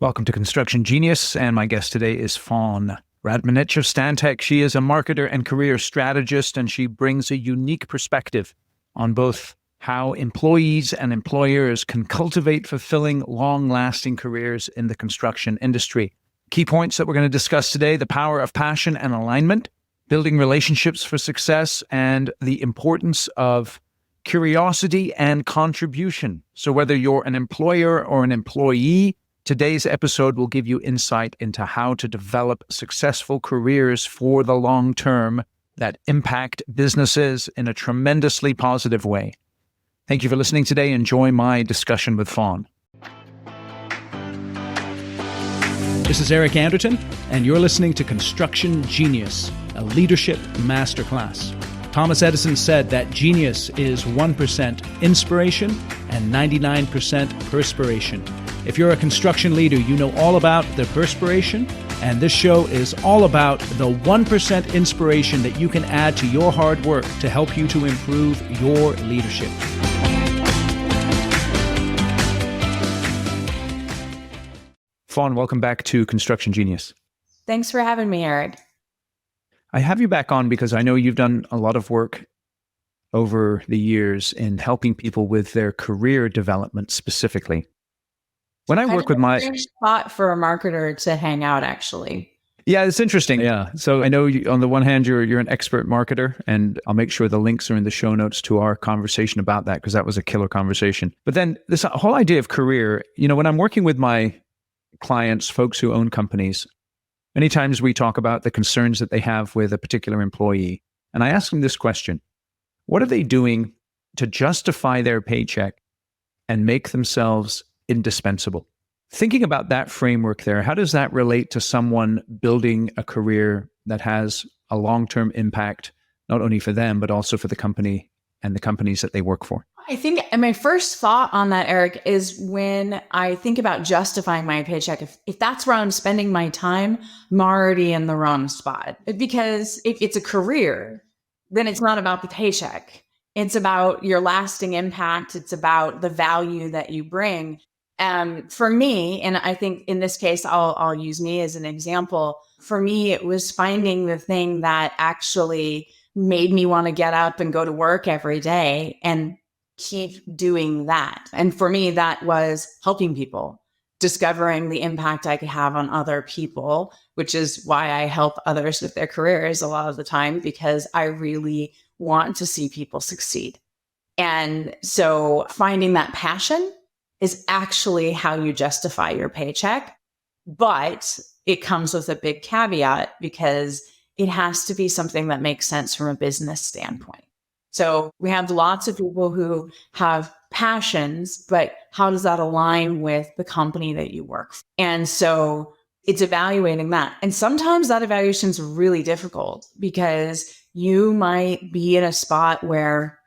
Welcome to Construction Genius, and my guest today is Fawn Radmanich of Stantec. She is a marketer and career strategist, and she brings a unique perspective on both how employees and employers can cultivate fulfilling, long-lasting careers in the construction industry. Key points that we're going to discuss today: the power of passion and alignment, building relationships for success, and the importance of curiosity and contribution. So whether you're an employer or an employee, today's episode will give you insight into how to develop successful careers for the long term that impact businesses in a tremendously positive way. Thank you for listening today. Enjoy my discussion with Fawn. This is Eric Anderton, and you're listening to Construction Genius, a leadership masterclass. Thomas Edison said that genius is 1% inspiration and 99% perspiration. If you're a construction leader, you know all about the perspiration, and this show is all about the 1% inspiration that you can add to your hard work to help you to improve your leadership. Fawn, welcome back to Construction Genius. Thanks for having me, Eric. I have you back on because I know you've done a lot of work over the years in helping people with their career development specifically. When I work with my spot for a marketer to hang out, actually. Yeah, it's interesting. Yeah. So I know you, on the one hand, you're an expert marketer, and I'll make sure the links are in the show notes to our conversation about that, because that was a killer conversation. But then this whole idea of career, when I'm working with my clients, folks who own companies, many times we talk about the concerns that they have with a particular employee. And I ask them this question: what are they doing to justify their paycheck and make themselves indispensable? Thinking about that framework there, how does that relate to someone building a career that has a long-term impact, not only for them, but also for the company and the companies that they work for? I think my first thought on that, Eric, is when I think about justifying my paycheck, if that's where I'm spending my time, I'm already in the wrong spot. Because if it's a career, then it's not about the paycheck. It's about your lasting impact. It's about the value that you bring. For me, and I think in this case, I'll use me as an example. For me, it was finding the thing that actually made me want to get up and go to work every day and keep doing that. And for me, that was helping people, discovering the impact I could have on other people, which is why I help others with their careers a lot of the time, because I really want to see people succeed. And so finding that passion is actually how you justify your paycheck. But it comes with a big caveat, because it has to be something that makes sense from a business standpoint. So we have lots of people who have passions, but how does that align with the company that you work for? And so it's evaluating that. And sometimes that evaluation is really difficult, because you might be in a spot where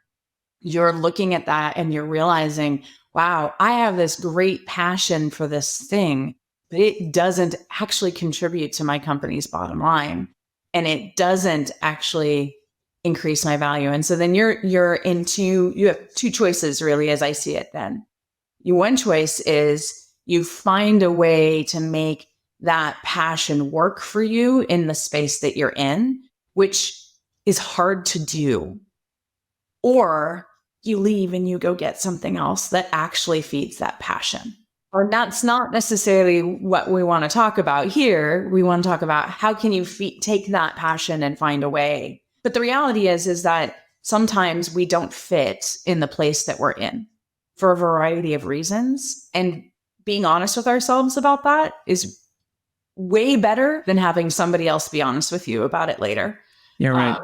you're looking at that and you're realizing, wow, I have this great passion for this thing, but it doesn't actually contribute to my company's bottom line. And it doesn't actually increase my value. And so then you have two choices, really, as I see it then. One choice is you find a way to make that passion work for you in the space that you're in, which is hard to do. Or you leave and you go get something else that actually feeds that passion. Or that's not necessarily what we want to talk about here. We want to talk about how can you take that passion and find a way. But the reality is that sometimes we don't fit in the place that we're in for a variety of reasons. And being honest with ourselves about that is way better than having somebody else be honest with you about it later. Yeah, right.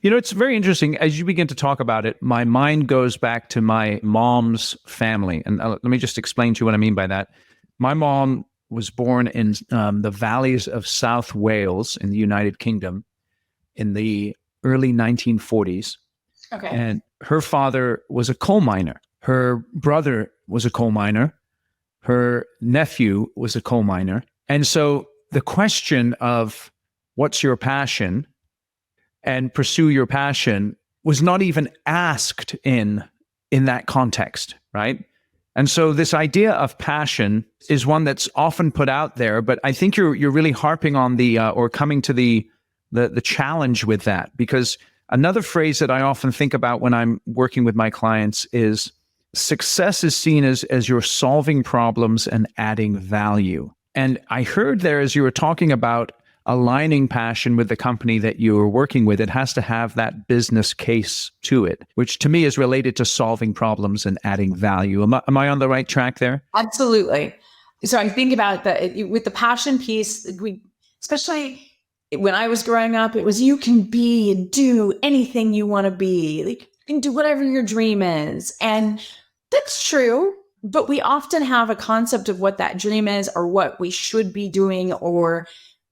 It's very interesting. As you begin to talk about it, my mind goes back to my mom's family. And let me just explain to you what I mean by that. My mom was born in the valleys of South Wales in the United Kingdom in the early 1940s. Okay. And her father was a coal miner. Her brother was a coal miner. Her nephew was a coal miner. And so the question of what's your passion and pursue your passion was not even asked in that context, right? And so this idea of passion is one that's often put out there, but I think you're really harping on the or coming to the challenge with that, because another phrase that I often think about when I'm working with my clients is success is seen as you're solving problems and adding value. And I heard there, as you were talking about aligning passion with the company that you are working with, it has to have that business case to it, which to me is related to solving problems and adding value. Am I on the right track there? Absolutely. So I think about that with the passion piece, especially when I was growing up, it was you can be and do anything you want to be. Like, you can do whatever your dream is. And that's true. But we often have a concept of what that dream is or what we should be doing or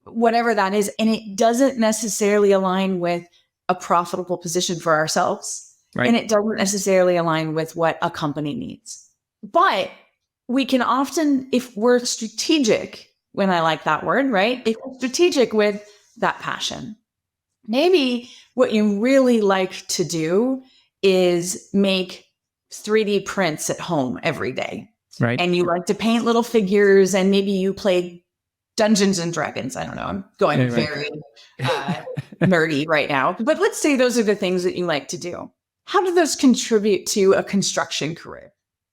whatever that is. And it doesn't necessarily align with a profitable position for ourselves. Right. And it doesn't necessarily align with what a company needs. But we can often, if we're strategic, when I like that word, right? If we're strategic with that passion, maybe what you really like to do is make 3D prints at home every day. Right. And you like to paint little figures and maybe you play Dungeons and Dragons. I don't know. I'm going very nerdy right now. But let's say those are the things that you like to do. How do those contribute to a construction career?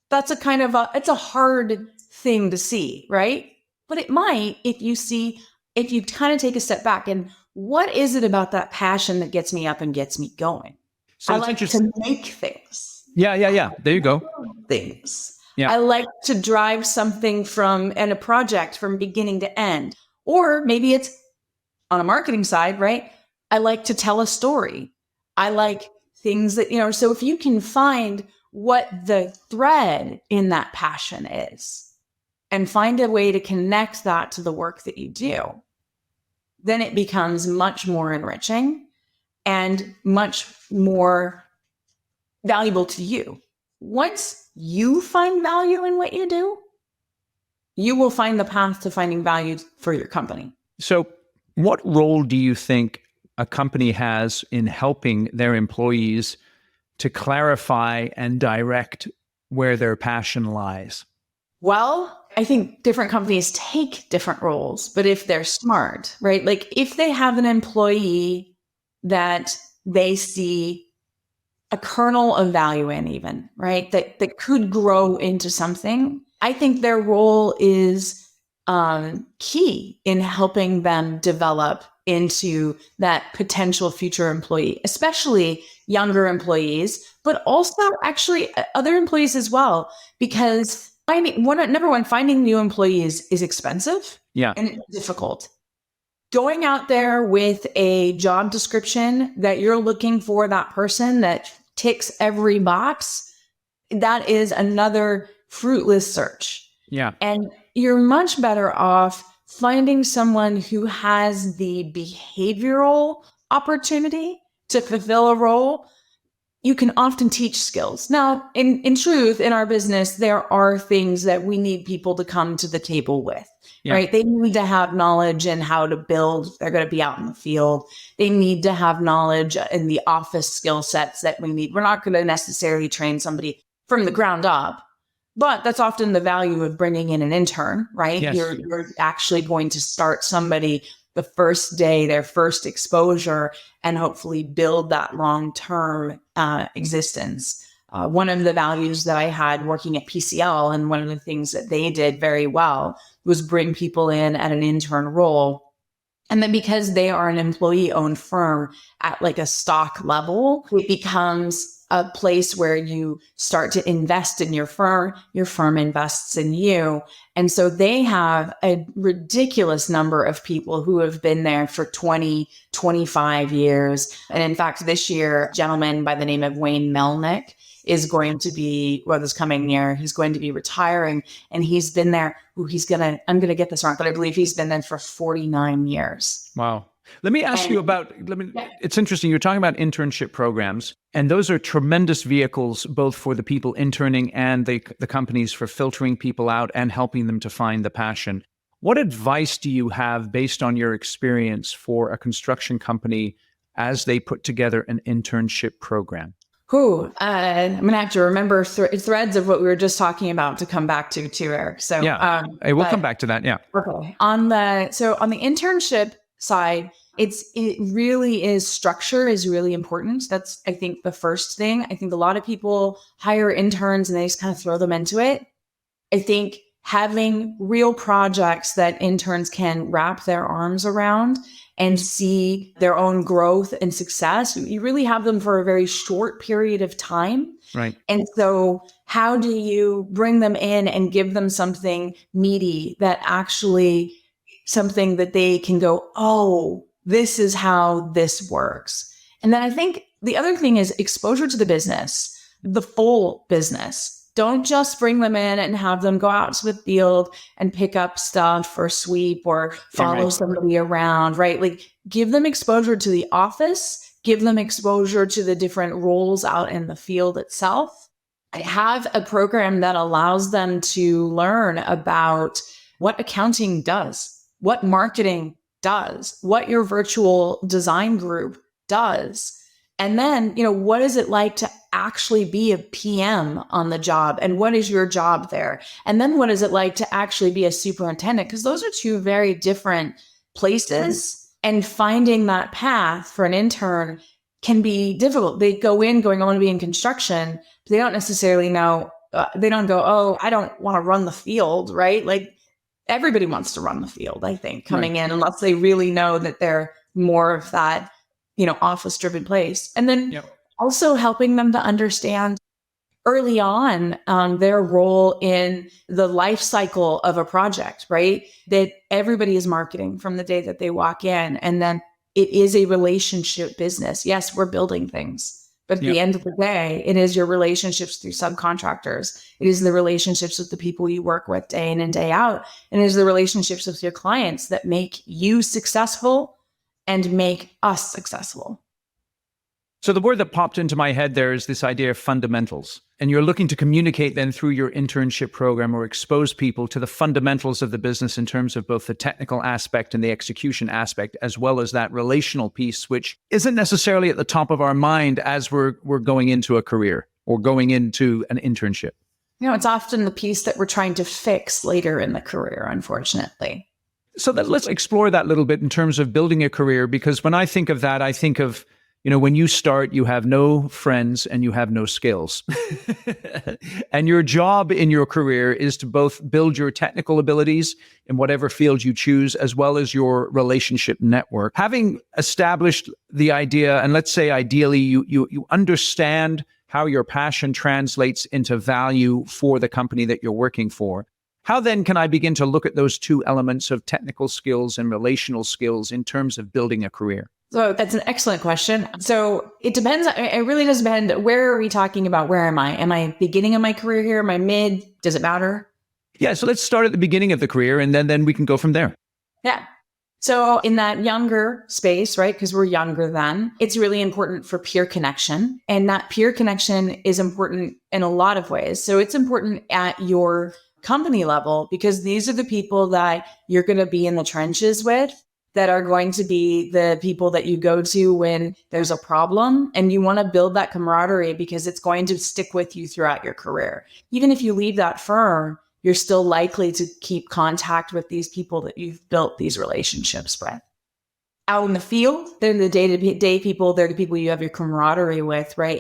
That's it's a hard thing to see, right? But it might if you kind of take a step back and what is it about that passion that gets me up and gets me going? So I like to make things. Yeah. There you go. Things. Yeah. I like to drive something and a project from beginning to end. Or maybe it's on a marketing side, right? I like to tell a story. I like things that, so if you can find what the thread in that passion is and find a way to connect that to the work that you do, then it becomes much more enriching and much more valuable to you. Once you find value in what you do, you will find the path to finding value for your company. So what role do you think a company has in helping their employees to clarify and direct where their passion lies? Well, I think different companies take different roles, but if they're smart, right? Like if they have an employee that they see a kernel of value in even, right? That could grow into something. I think their role is key in helping them develop into that potential future employee, especially younger employees, but also actually other employees as well, because number one, finding new employees is expensive. Yeah. And it's difficult. Going out there with a job description that you're looking for that person that ticks every box, that is another fruitless search. Yeah. And you're much better off finding someone who has the behavioral opportunity to fulfill a role. You can often teach skills. Now, in truth, in our business, there are things that we need people to come to the table with, right? They need to have knowledge in how to build. They're going to be out in the field. They need to have knowledge in the office skill sets that we need. We're not going to necessarily train somebody from the ground up, but that's often the value of bringing in an intern, right? Yes. You're actually going to start somebody the first day, their first exposure, and hopefully build that long-term existence. One of the values that I had working at PCL, and one of the things that they did very well, was bring people in at an intern role. And then because they are an employee-owned firm at like a stock level, it becomes a place where you start to invest in your firm invests in you. And so they have a ridiculous number of people who have been there for 20, 25 years. And in fact, this year, a gentleman by the name of Wayne Melnick is going to be, this coming year, he's going to be retiring. And he's been there, I'm going to get this wrong, but I believe he's been there for 49 years. Wow. Let me ask you about, it's interesting. You're talking about internship programs, and those are tremendous vehicles, both for the people interning and the companies for filtering people out and helping them to find the passion. What advice do you have based on your experience for a construction company as they put together an internship program? I'm going to have to remember threads of what we were just talking about to come back to too, Eric. So, Yeah. Hey, we'll come back to that. Yeah. Okay. On the internship side, it really is, structure is really important. That's, I think, the first thing. I think a lot of people hire interns and they just kind of throw them into it. I think having real projects that interns can wrap their arms around and see their own growth and success, you really have them for a very short period of time. Right. And so how do you bring them in and give them something meaty that actually something that they can go, oh, this is how this works. And then I think the other thing is exposure to the business, the full business. Don't just bring them in and have them go out to the field and pick up stuff or sweep or follow somebody around, right? Like, give them exposure to the office, give them exposure to the different roles out in the field itself. I have a program that allows them to learn about what accounting does, what marketing does, what your virtual design group does. And then, what is it like to actually be a PM on the job? And what is your job there? And then what is it like to actually be a superintendent? Because those are two very different places. And finding that path for an intern can be difficult. They go in going, I want to be in construction. But they don't necessarily know, they don't go, oh, I don't want to run the field, right? Like, everybody wants to run the field, I think, coming in, unless they really know that they're more of that, office driven place. And then also helping them to understand early on their role in the life cycle of a project, right? That everybody is marketing from the day that they walk in. And then it is a relationship business. Yes, we're building things. But at the end of the day, it is your relationships through subcontractors. It is the relationships with the people you work with day in and day out. And it is the relationships with your clients that make you successful and make us successful. So the word that popped into my head there is this idea of fundamentals. And you're looking to communicate then through your internship program or expose people to the fundamentals of the business in terms of both the technical aspect and the execution aspect, as well as that relational piece, which isn't necessarily at the top of our mind as we're going into a career or going into an internship. It's often the piece that we're trying to fix later in the career, unfortunately. So let's explore that a little bit in terms of building a career, because when I think of that, I think of, when you start, you have no friends and you have no skills. And your job in your career is to both build your technical abilities in whatever field you choose, as well as your relationship network. Having established the idea, and let's say ideally you understand how your passion translates into value for the company that you're working for, how then can I begin to look at those two elements of technical skills and relational skills in terms of building a career? So that's an excellent question. So it depends. It really does depend. Where are we talking about? Where am I? Am I beginning of my career here? Am I mid? Does it matter? Yeah. So let's start at the beginning of the career and then we can go from there. Yeah. So in that younger space, right? Because we're younger then, it's really important for peer connection. And that peer connection is important in a lot of ways. So it's important at your company level, because these are the people that you're going to be in the trenches with, that are going to be the people that you go to when there's a problem. And you want to build that camaraderie because it's going to stick with you throughout your career. Even if you leave that firm, you're still likely to keep contact with these people that you've built these relationships with. Out in the field, they're the day-to-day people. They're the people you have your camaraderie with, right?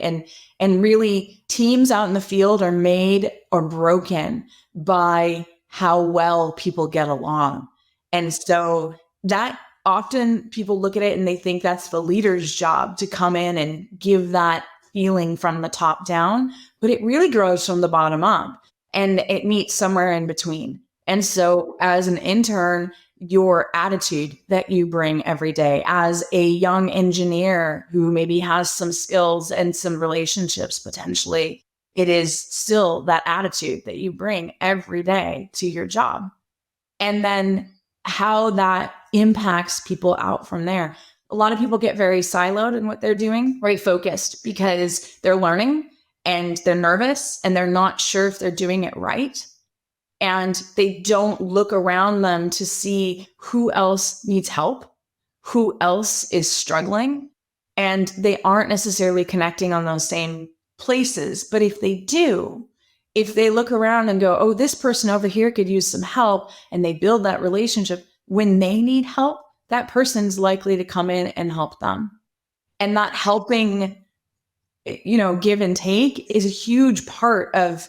And really, teams out in the field are made or broken by how well people get along. And so that often people look at it and they think that's the leader's job to come in and give that feeling from the top down, but it really grows from the bottom up and it meets somewhere in between. And so as an intern, your attitude that you bring every day as a young engineer who maybe has some skills and some relationships potentially, it is still that attitude that you bring every day to your job. And then how that impacts people out from there. A lot of people get very siloed in what they're doing, very focused, because they're learning and they're nervous and they're not sure if they're doing it right. And they don't look around them to see who else needs help, who else is struggling. And they aren't necessarily connecting on those same places. But if they do, if they look around and go, oh, this person over here could use some help, and they build that relationship, when they need help, that person's likely to come in and help them. And that helping, give and take is a huge part of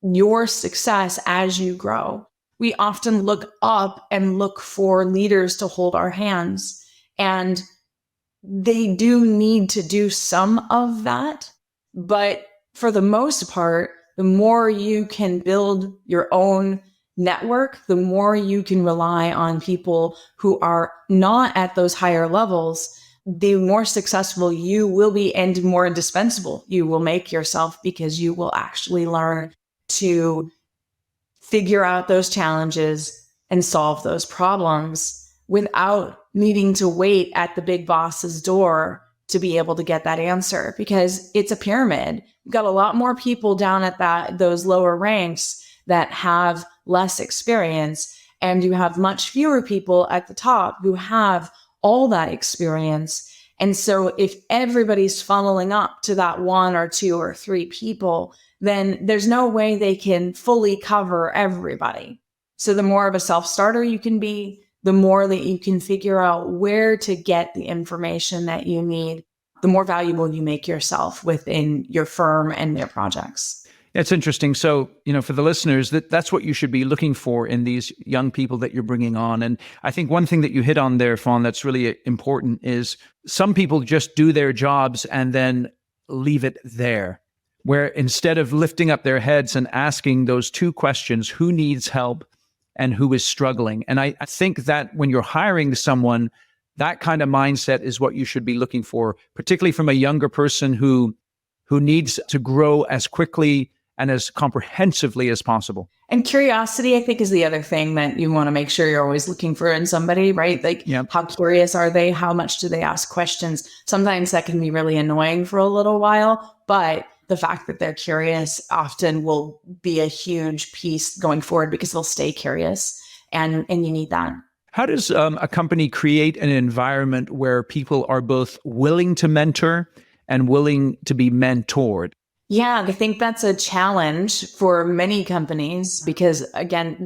your success as you grow. We often look up and look for leaders to hold our hands, and they do need to do some of that. But for the most part, the more you can build your own network, the more you can rely on people who are not at those higher levels, the more successful you will be and more indispensable you will make yourself, because you will actually learn to figure out those challenges and solve those problems without needing to wait at the big boss's door to be able to get that answer, because it's a pyramid. You've got a lot more people down at those lower ranks that have less experience, and you have much fewer people at the top who have all that experience. And so if everybody's funneling up to that 1 or 2 or 3 people, then there's no way they can fully cover everybody. So the more of a self-starter you can be, the more that you can figure out where to get the information that you need, the more valuable you make yourself within your firm and their projects. It's interesting. So, for the listeners, that's what you should be looking for in these young people that you're bringing on. And I think one thing that you hit on there, Fawn, that's really important is some people just do their jobs and then leave it there, where instead of lifting up their heads and asking those 2 questions, who needs help and who is struggling? And I think that when you're hiring someone, that kind of mindset is what you should be looking for, particularly from a younger person who needs to grow as quickly and as comprehensively as possible. And curiosity, I think, is the other thing that you want to make sure you're always looking for in somebody, right? Like, How curious are they? How much do they ask questions? Sometimes that can be really annoying for a little while, but the fact that they're curious often will be a huge piece going forward, because they'll stay curious, and you need that. How does a company create an environment where people are both willing to mentor and willing to be mentored? Yeah, I think that's a challenge for many companies, because again,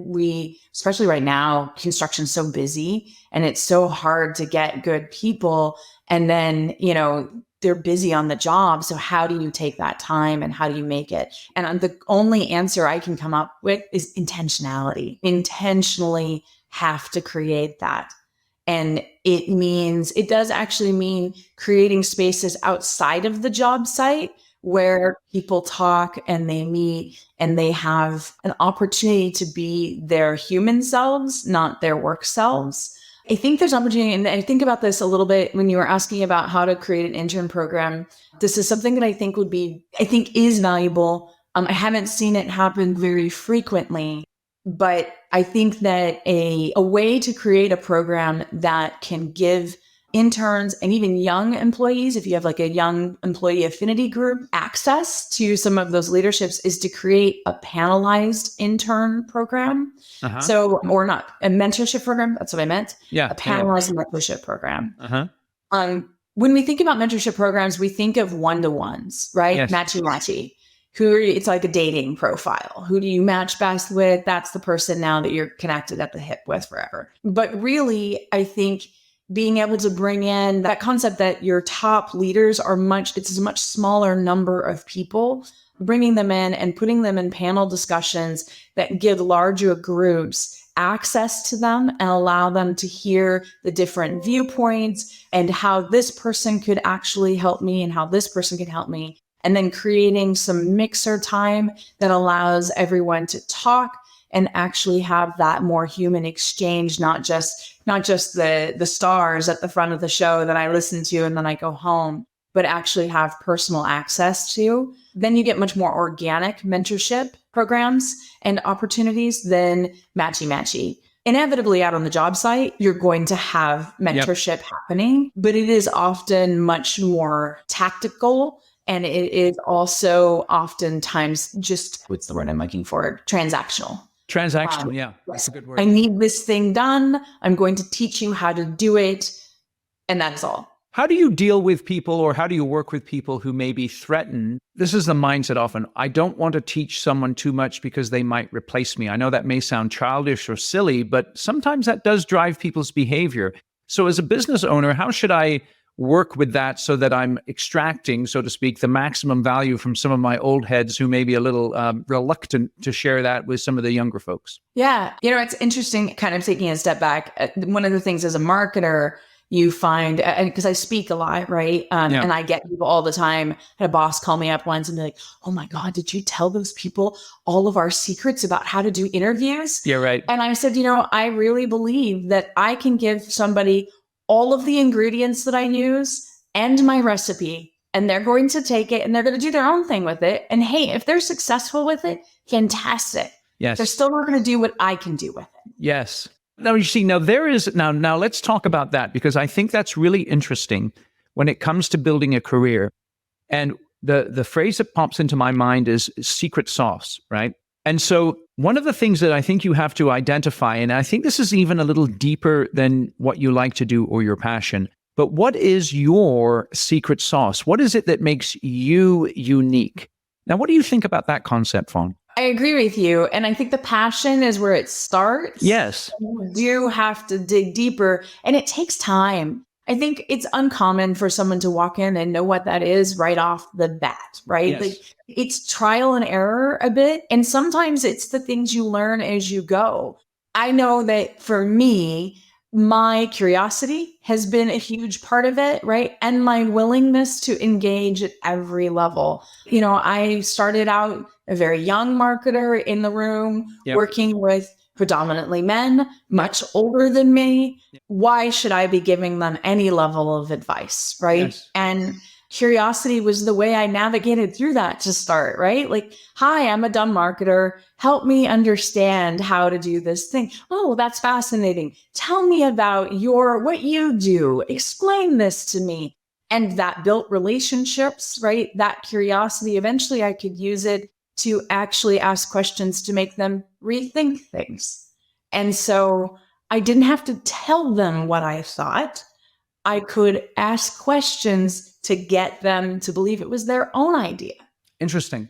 especially right now, construction's so busy and it's so hard to get good people. And then, they're busy on the job. So how do you take that time and how do you make it? And the only answer I can come up with is intentionality. Intentionally have to create that. And it does actually mean creating spaces outside of the job site where people talk and they meet and they have an opportunity to be their human selves, not their work selves. I think there's opportunity, and I think about this a little bit when you were asking about how to create an intern program. This is something that I think is valuable. I haven't seen it happen very frequently, but I think that a way to create a program that can give interns and even young employees, if you have like a young employee affinity group, access to some of those leaderships, is to create a panelized intern program. So, or not a mentorship program. That's what I meant. Yeah. A panelized mentorship program. When we think about mentorship programs, we think of one-to-ones, right? Yes. Matchy-matchy. It's like a dating profile. Who do you match best with? That's the person now that you're connected at the hip with forever. But really, I think being able to bring in that concept that your top leaders it's a much smaller number of people, bringing them in and putting them in panel discussions that give larger groups access to them and allow them to hear the different viewpoints and how this person could actually help me and how this person can help me. And then creating some mixer time that allows everyone to talk and actually have that more human exchange, not just the stars at the front of the show that I listen to and then I go home, but actually have personal access to. Then you get much more organic mentorship programs and opportunities than matchy-matchy. Inevitably, out on the job site, you're going to have mentorship happening, but it is often much more tactical. And it is also oftentimes just, what's the word I'm looking for? Transactional. Yeah. That's a good word. I need this thing done. I'm going to teach you how to do it. And that's all. How do you deal with people, or how do you work with people who may be threatened? This is the mindset often. I don't want to teach someone too much because they might replace me. I know that may sound childish or silly, but sometimes that does drive people's behavior. So as a business owner, how should I work with that so that I'm extracting, so to speak, the maximum value from some of my old heads who may be a little reluctant to share that with some of the younger folks? Yeah. It's interesting kind of taking a step back. One of the things as a marketer, you find, because I speak a lot, right? Yeah. And I get people all the time. I had a boss call me up once and be like, oh my God, did you tell those people all of our secrets about how to do interviews? Yeah, right. And I said, I really believe that I can give somebody all of the ingredients that I use and my recipe, and they're going to take it and they're going to do their own thing with it. And hey, if they're successful with it, fantastic. Yes. They're still not going to do what I can do with it. Yes. Now, you see, now let's talk about that, because I think that's really interesting when it comes to building a career. And the phrase that pops into my mind is secret sauce, right? And so one of the things that I think you have to identify, and I think this is even a little deeper than what you like to do or your passion, but what is your secret sauce? What is it that makes you unique? Now, what do you think about that concept, Fawn? I agree with you. And I think the passion is where it starts. Yes. You do have to dig deeper, and it takes time. I think it's uncommon for someone to walk in and know what that is right off the bat, right? Yes. Like, it's trial and error a bit. And sometimes it's the things you learn as you go. I know that for me, my curiosity has been a huge part of it, right? And my willingness to engage at every level. I started out a very young marketer in the room, Yep. working with predominantly men, much older than me. Why should I be giving them any level of advice, right? Yes. And curiosity was the way I navigated through that to start, right? Like, hi, I'm a dumb marketer. Help me understand how to do this thing. Oh, that's fascinating. Tell me about what you do. Explain this to me. And that built relationships, right? That curiosity, eventually I could use it to actually ask questions to make them rethink things. And so I didn't have to tell them what I thought. I could ask questions to get them to believe it was their own idea. Interesting.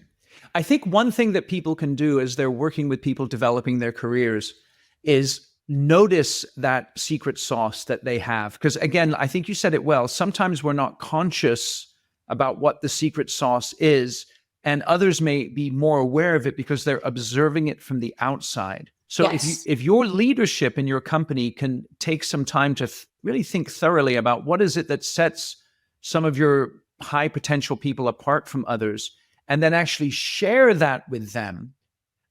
I think one thing that people can do as they're working with people developing their careers is notice that secret sauce that they have. Because again, I think you said it well. Sometimes we're not conscious about what the secret sauce is, and others may be more aware of it because they're observing it from the outside. So Yes. if your leadership in your company can take some time to really think thoroughly about what is it that sets some of your high potential people apart from others, and then actually share that with them,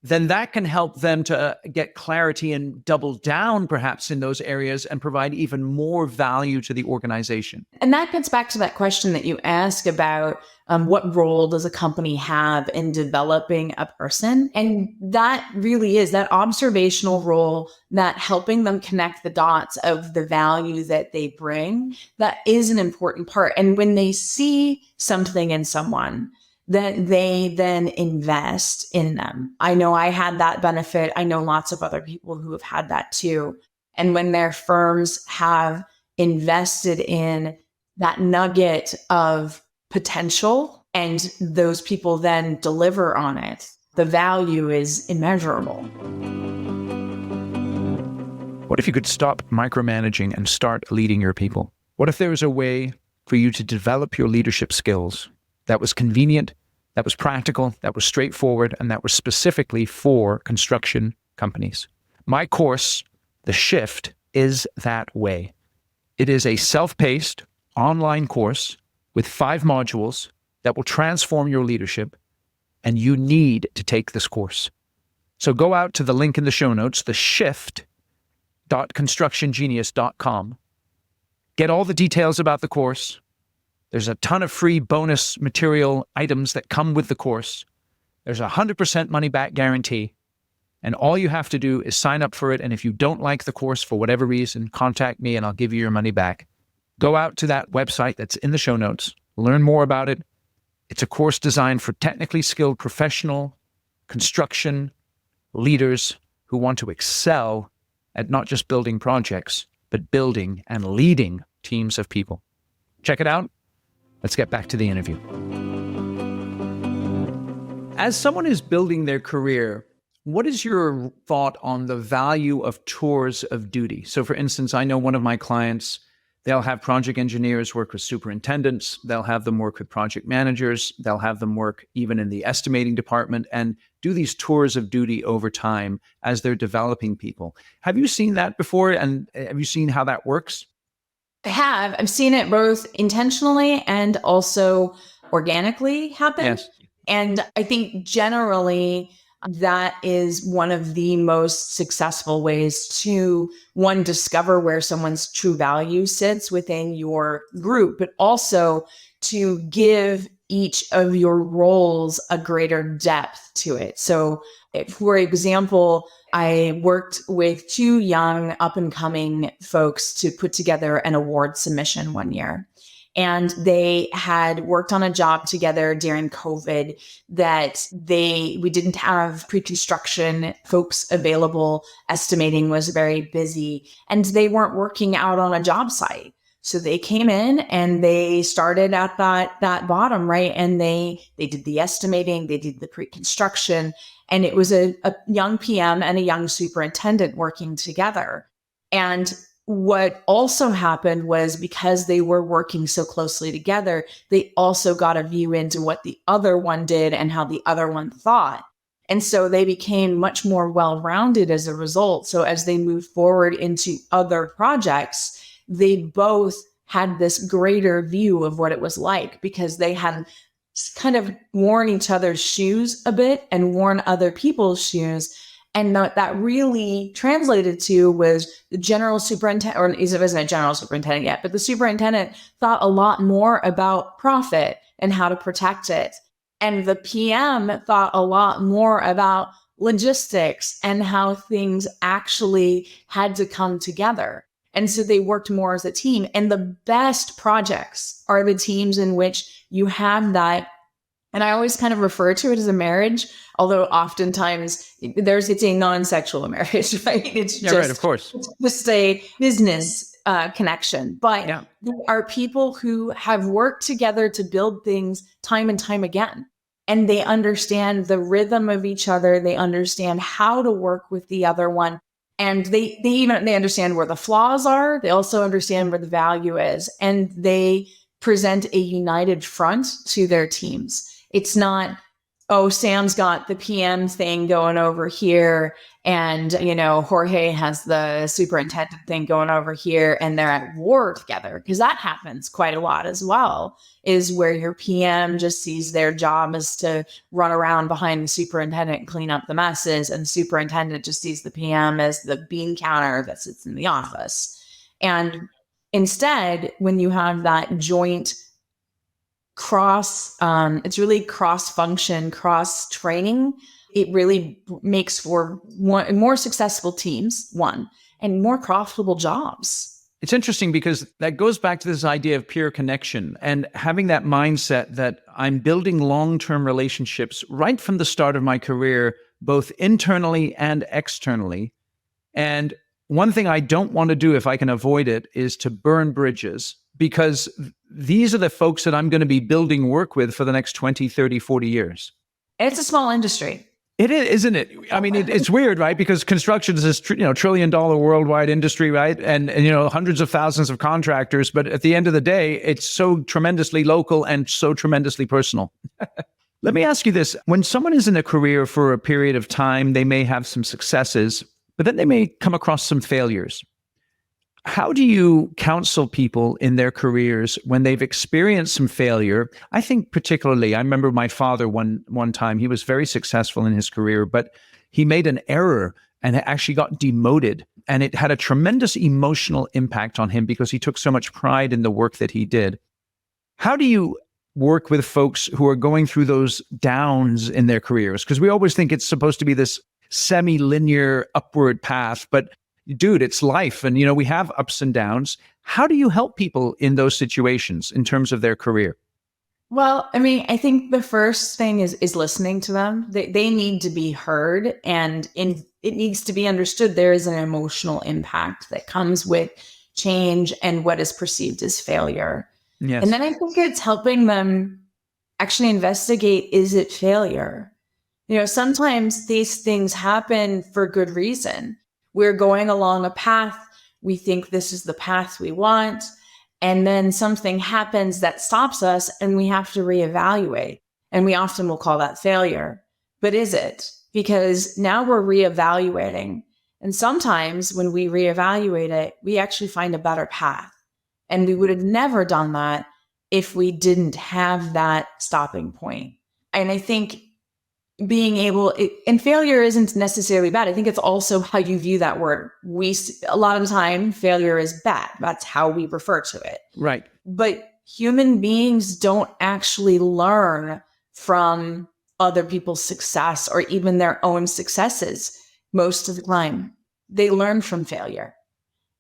then that can help them to get clarity and double down perhaps in those areas and provide even more value to the organization. And that gets back to that question that you ask about what role does a company have in developing a person? And that really is that observational role, that helping them connect the dots of the value that they bring. That is an important part. And when they see something in someone, that they then invest in them. I know I had that benefit. I know lots of other people who have had that too. And when their firms have invested in that nugget of potential and those people then deliver on it, the value is immeasurable. What if you could stop micromanaging and start leading your people? What if there was a way for you to develop your leadership skills that was convenient, that was practical, that was straightforward, and that was specifically for construction companies? My course, The Shift, is that way. It is a self-paced online course with 5 modules that will transform your leadership, and you need to take this course. So go out to the link in the show notes, theshift.constructiongenius.com. Get all the details about the course. There's a ton of free bonus material items that come with the course. There's a 100% money back guarantee. And all you have to do is sign up for it. And if you don't like the course for whatever reason, contact me and I'll give you your money back. Go out to that website that's in the show notes. Learn more about it. It's a course designed for technically skilled professional construction leaders who want to excel at not just building projects, but building and leading teams of people. Check it out. Let's get back to the interview. As someone who's building their career, what is your thought on the value of tours of duty? So for instance, I know one of my clients, they'll have project engineers work with superintendents. They'll have them work with project managers. They'll have them work even in the estimating department and do these tours of duty over time as they're developing people. Have you seen that before? And have you seen how that works? I have. I've seen it both intentionally and also organically happen. Yes. And I think generally that is one of the most successful ways to, one, discover where someone's true value sits within your group, but also to give each of your roles a greater depth to it. So, for example, I worked with two young up and coming folks to put together an award submission one year. And they had worked on a job together during COVID that we didn't have pre-construction folks available. Estimating was very busy and they weren't working out on a job site. So they came in and they started at that bottom, right? And they did the estimating, they did the pre-construction, and it was a young PM and a young superintendent working together. And what also happened was, because they were working so closely together, they also got a view into what the other one did and how the other one thought. And so they became much more well-rounded as a result. So as they moved forward into other projects, they both had this greater view of what it was like, because they had kind of worn each other's shoes a bit and worn other people's shoes. And that really translated to was the general superintendent, or he wasn't a general superintendent yet, but the superintendent thought a lot more about profit and how to protect it. And the PM thought a lot more about logistics and how things actually had to come together. And so they worked more as a team. And the best projects are the teams in which you have that. And I always kind of refer to it as a marriage, although oftentimes it's a non-sexual marriage, right? It's just, right, of course. It's just a business connection. But there are people who have worked together to build things time and time again. And they understand the rhythm of each other. They understand how to work with the other one. And they understand where the flaws are. They also understand where the value is. And they present a united front to their teams. It's not, oh, Sam's got the PM thing going over here, and, Jorge has the superintendent thing going over here, and they're at war together. Because that happens quite a lot as well, is where your PM just sees their job as to run around behind the superintendent and clean up the messes, and the superintendent just sees the PM as the bean counter that sits in the office. And instead, when you have that joint it's really cross-function, cross-training. It really makes for more successful teams, and more profitable jobs. It's interesting because that goes back to this idea of peer connection and having that mindset that I'm building long-term relationships right from the start of my career, both internally and externally. And one thing I don't want to do, if I can avoid it, is to burn bridges, because these are the folks that I'm going to be building work with for the next 20, 30, 40 years. It's a small industry. It is, isn't it? I mean, it's weird, right? Because construction is this $1 trillion worldwide industry, right? And hundreds of thousands of contractors. But at the end of the day, it's so tremendously local and so tremendously personal. Let me ask you this. When someone is in a career for a period of time, they may have some successes, but then they may come across some failures. How do you counsel people in their careers when they've experienced some failure? I think particularly, I remember my father one time, he was very successful in his career, but he made an error and actually got demoted. And it had a tremendous emotional impact on him because he took so much pride in the work that he did. How do you work with folks who are going through those downs in their careers? Because we always think it's supposed to be this semi-linear upward path, but dude, it's life. And, we have ups and downs. How do you help people in those situations in terms of their career? Well, I think the first thing is listening to them. They need to be heard, and it needs to be understood there is an emotional impact that comes with change and what is perceived as failure. Yes. And then I think it's helping them actually investigate, is it failure? Sometimes these things happen for good reason. We're going along a path. We think this is the path we want. And then something happens that stops us and we have to reevaluate. And we often will call that failure. But is it? Because now we're reevaluating. And sometimes when we reevaluate it, we actually find a better path. And we would have never done that if we didn't have that stopping point. And I think being able, and failure isn't necessarily bad. I think it's also how you view that word. A lot of the time, failure is bad. That's how we refer to it. Right. But human beings don't actually learn from other people's success or even their own successes most of the time. They learn from failure.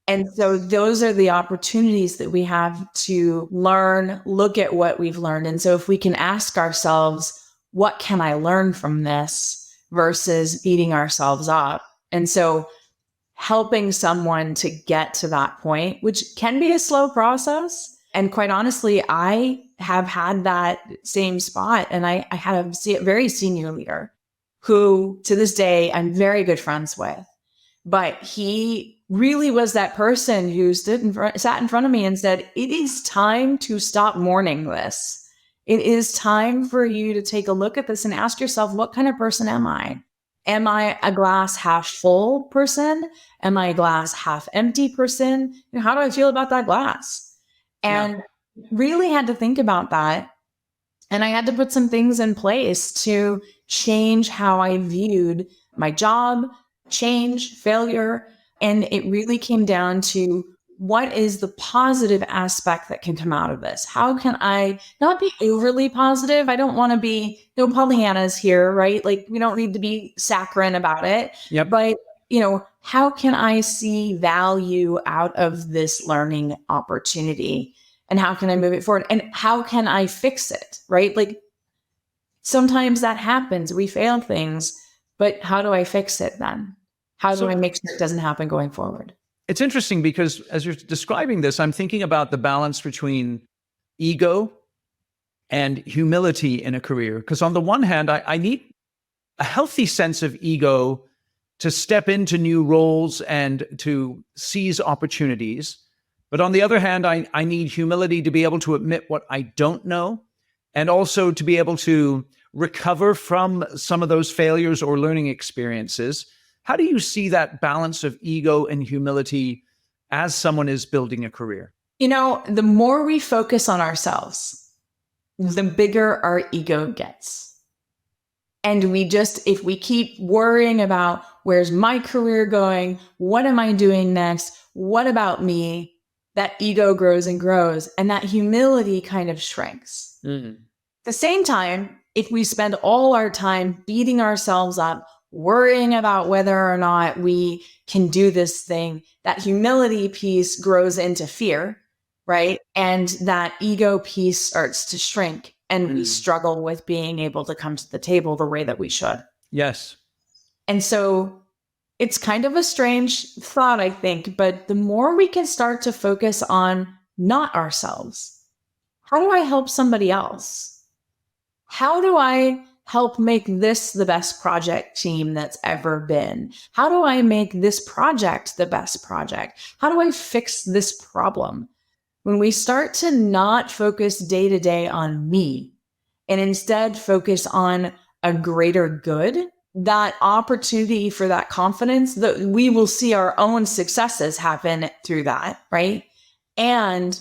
And so those are the opportunities that we have to learn, look at what we've learned. And so if we can ask ourselves, what can I learn from this versus beating ourselves up? And so helping someone to get to that point, which can be a slow process. And quite honestly, I have had that same spot. And I had a very senior leader who to this day I'm very good friends with. But he really was that person who sat in front of me and said, it is time to stop mourning this. It is time for you to take a look at this and ask yourself, what kind of person am I? Am I a glass half full person? Am I a glass half empty person? How do I feel about that glass? And really had to think about that. And I had to put some things in place to change how I viewed my job, change, failure. And it really came down to, what is the positive aspect that can come out of this? How can I not be overly positive? I don't want to be, no Pollyannas here, right? Like we don't need to be saccharine about it. Yep. But, how can I see value out of this learning opportunity? And how can I move it forward? And how can I fix it, right? Like sometimes that happens. We fail things, but how do I fix it then? How do I make sure it doesn't happen going forward? It's interesting because as you're describing this, I'm thinking about the balance between ego and humility in a career. Because on the one hand, I need a healthy sense of ego to step into new roles and to seize opportunities. But on the other hand, I need humility to be able to admit what I don't know and also to be able to recover from some of those failures or learning experiences. How do you see that balance of ego and humility as someone is building a career? The more we focus on ourselves, the bigger our ego gets. And if we keep worrying about where's my career going? What am I doing next? What about me? That ego grows and grows, and that humility kind of shrinks. Mm-hmm. At the same time, if we spend all our time beating ourselves up, worrying about whether or not we can do this thing, that humility piece grows into fear, right? And that ego piece starts to shrink, and we struggle with being able to come to the table the way that we should. Yes. And so it's kind of a strange thought, I think, but the more we can start to focus on not ourselves, how do I help somebody else? How do I help make this the best project team that's ever been? How do I make this project the best project? How do I fix this problem? When we start to not focus day to day on me and instead focus on a greater good, that opportunity for that confidence, that we will see our own successes happen through that, right? And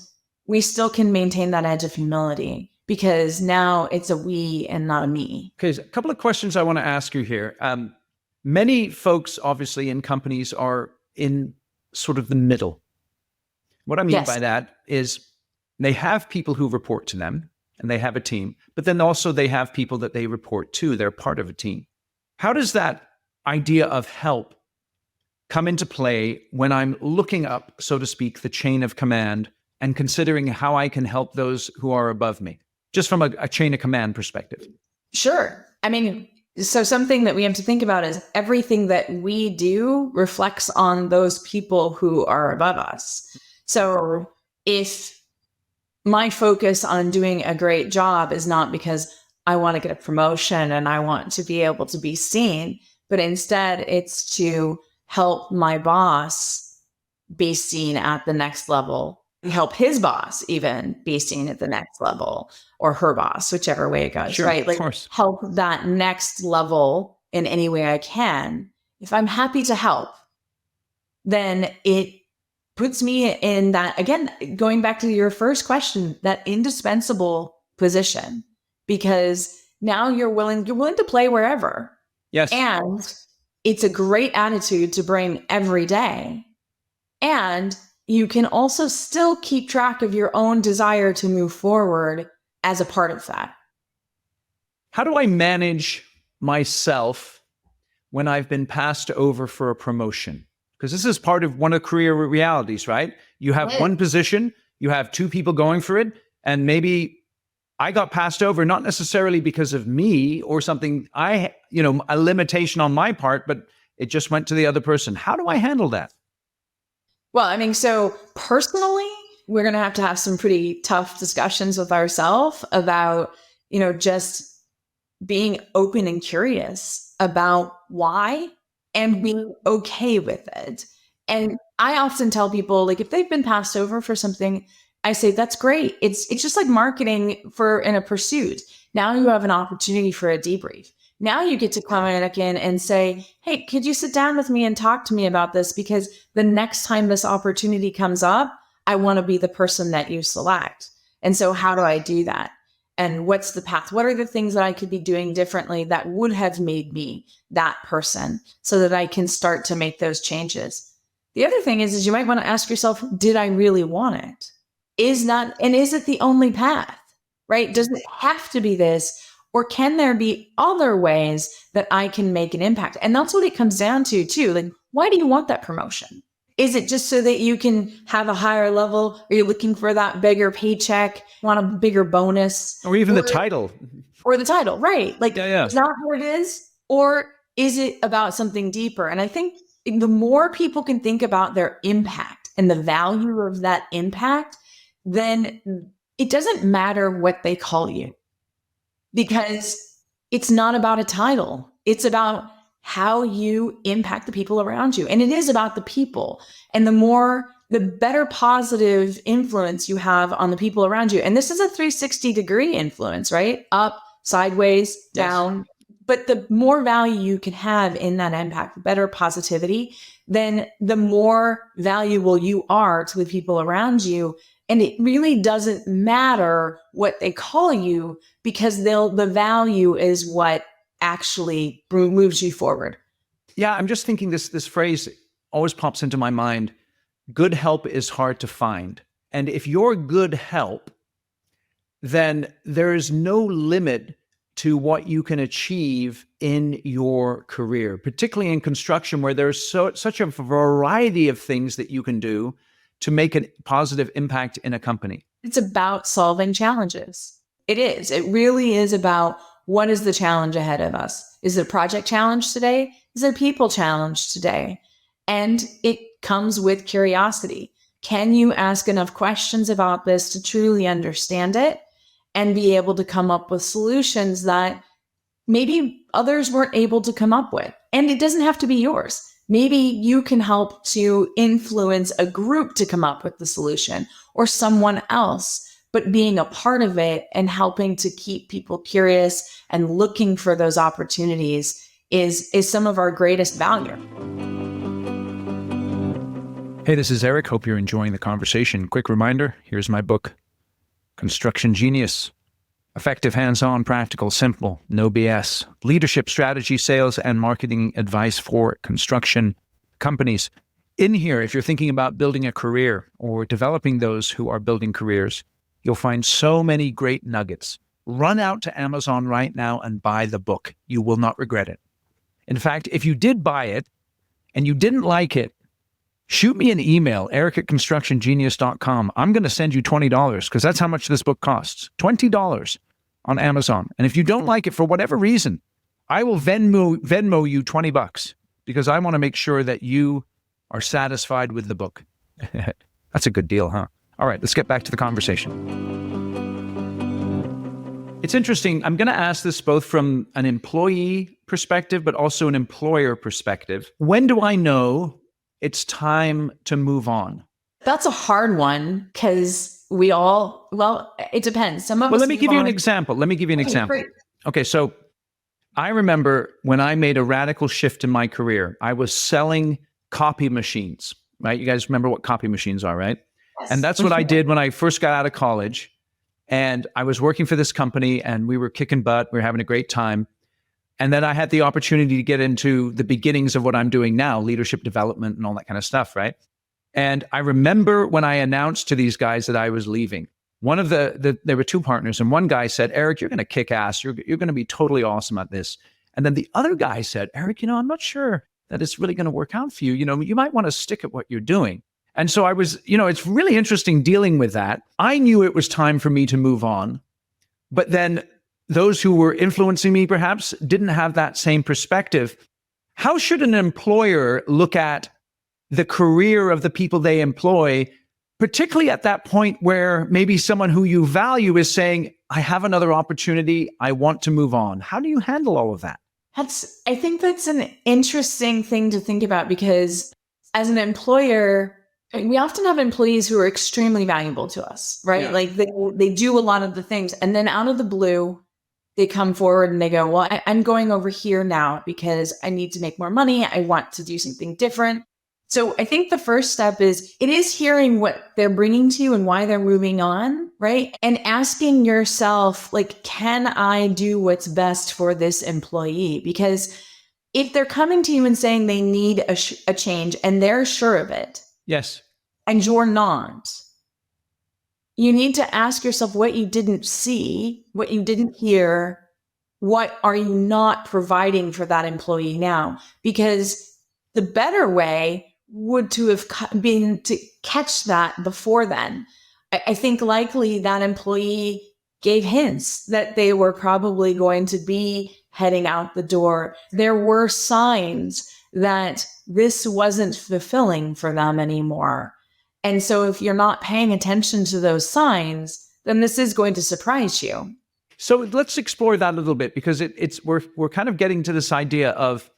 we still can maintain that edge of humility because now it's a we and not a me. Okay, a couple of questions I want to ask you here. Many folks, obviously, in companies are in sort of the middle. What I mean by that is they have people who report to them and they have a team, but then also they have people that they report to. They're part of a team. How does that idea of help come into play when I'm looking up, so to speak, the chain of command and considering how I can help those who are above me, just from a chain of command perspective? Sure. I mean, so something that we have to think about is everything that we do reflects on those people who are above us. So if my focus on doing a great job is not because I want to get a promotion and I want to be able to be seen, but instead it's to help my boss be seen at the next level, help his boss even be seen at the next level, or her boss, whichever way it goes, Sure, right? of Like course. help that next level in any way I can. If I'm happy to help, then it puts me in that, again, going back to your first question, that indispensable position, because now you're willing to play wherever. Yes. And it's a great attitude to bring every day. And you can also still keep track of your own desire to move forward as a part of that. How do I manage myself when I've been passed over for a promotion? Because this is part of one of career realities, right? You have one position, you have two people going for it, and maybe I got passed over, not necessarily because of me or something a limitation on my part, but it just went to the other person. How do I handle that? Well, I mean, so personally, we're going to have some pretty tough discussions with ourselves about, just being open and curious about why and being okay with it. And I often tell people, like, if they've been passed over for something, I say, that's great. It's just like marketing in a pursuit. Now you have an opportunity for a debrief. Now you get to come in and say, hey, could you sit down with me and talk to me about this? Because the next time this opportunity comes up, I want to be the person that you select. And so how do I do that? And what's the path? What are the things that I could be doing differently that would have made me that person so that I can start to make those changes? The other thing is you might want to ask yourself, did I really want it? Is it the only path, right? Does it have to be this? Or can there be other ways that I can make an impact? And that's what it comes down to too. Like, why do you want that promotion? Is it just so that you can have a higher level? Are you looking for that bigger paycheck? Want a bigger bonus? Or even the title. Or the title, right? Like, Yeah. Is that what it is? Or is it about something deeper? And I think the more people can think about their impact and the value of that impact, then it doesn't matter what they call you. Because it's not about a title. It's about how you impact the people around you. And it is about the people. And the better positive influence you have on the people around you. And this is a 360-degree influence, right? Up, sideways, down. Yes. But the more value you can have in that impact, the better positivity, then the more valuable you are to the people around you. And it really doesn't matter what they call you, because the value is what actually moves you forward. Yeah, I'm just thinking this phrase always pops into my mind. Good help is hard to find. And if you're good help, then there is no limit to what you can achieve in your career, particularly in construction, where there's such a variety of things that you can do to make a positive impact in a company. It's about solving challenges. It is. It really is about what is the challenge ahead of us. Is it a project challenge today? Is it a people challenge today? And it comes with curiosity. Can you ask enough questions about this to truly understand it and be able to come up with solutions that maybe others weren't able to come up with? And it doesn't have to be yours. Maybe you can help to influence a group to come up with the solution, or someone else, but being a part of it and helping to keep people curious and looking for those opportunities is some of our greatest value. Hey, this is Eric. Hope you're enjoying the conversation. Quick reminder, here's my book, Construction Genius. Effective, hands-on, practical, simple, no BS. Leadership, strategy, sales, and marketing advice for construction companies. In here, if you're thinking about building a career or developing those who are building careers, you'll find so many great nuggets. Run out to Amazon right now and buy the book. You will not regret it. In fact, if you did buy it and you didn't like it, shoot me an email, eric@constructiongenius.com. I'm going to send you $20 because that's how much this book costs. $20 on Amazon. And if you don't like it for whatever reason, I will Venmo you $20 because I want to make sure that you are satisfied with the book. That's a good deal, huh? All right, let's get back to the conversation. It's interesting. I'm going to ask this both from an employee perspective, but also an employer perspective. When do I know it's time to move on? That's a hard one because it depends. Some of us. Well, let me give you an example. Great. Okay, so I remember when I made a radical shift in my career, I was selling copy machines, right? You guys remember what copy machines are, right? Yes. And that's what I did when I first got out of college. And I was working for this company and we were kicking butt. We were having a great time. And then I had the opportunity to get into the beginnings of what I'm doing now, leadership development and all that kind of stuff, right? And I remember when I announced to these guys that I was leaving, one of there were two partners, and one guy said, Eric, you're going to kick ass. You're going to be totally awesome at this. And then the other guy said, Eric, I'm not sure that it's really going to work out for you. You might want to stick at what you're doing. And so I was, it's really interesting dealing with that. I knew it was time for me to move on, but then those who were influencing me perhaps didn't have that same perspective. How should an employer look at the career of the people they employ, particularly at that point where maybe someone who you value is saying, I have another opportunity, I want to move on? How do you handle all of that? I think that's an interesting thing to think about because as an employer, we often have employees who are extremely valuable to us, right? Yeah. Like they do a lot of the things and then out of the blue, they come forward and they go, well, I'm going over here now because I need to make more money. I want to do something different. So I think the first step is hearing what they're bringing to you and why they're moving on, right? And asking yourself, like, can I do what's best for this employee? Because if they're coming to you and saying they need a change and they're sure of it, yes, and you're not, you need to ask yourself what you didn't see, what you didn't hear, what are you not providing for that employee now? Because the better way would to have been to catch that before then. I think likely that employee gave hints that they were probably going to be heading out the door. There were signs that this wasn't fulfilling for them anymore. And so if you're not paying attention to those signs, then this is going to surprise you. So let's explore that a little bit because we're kind of getting to this idea of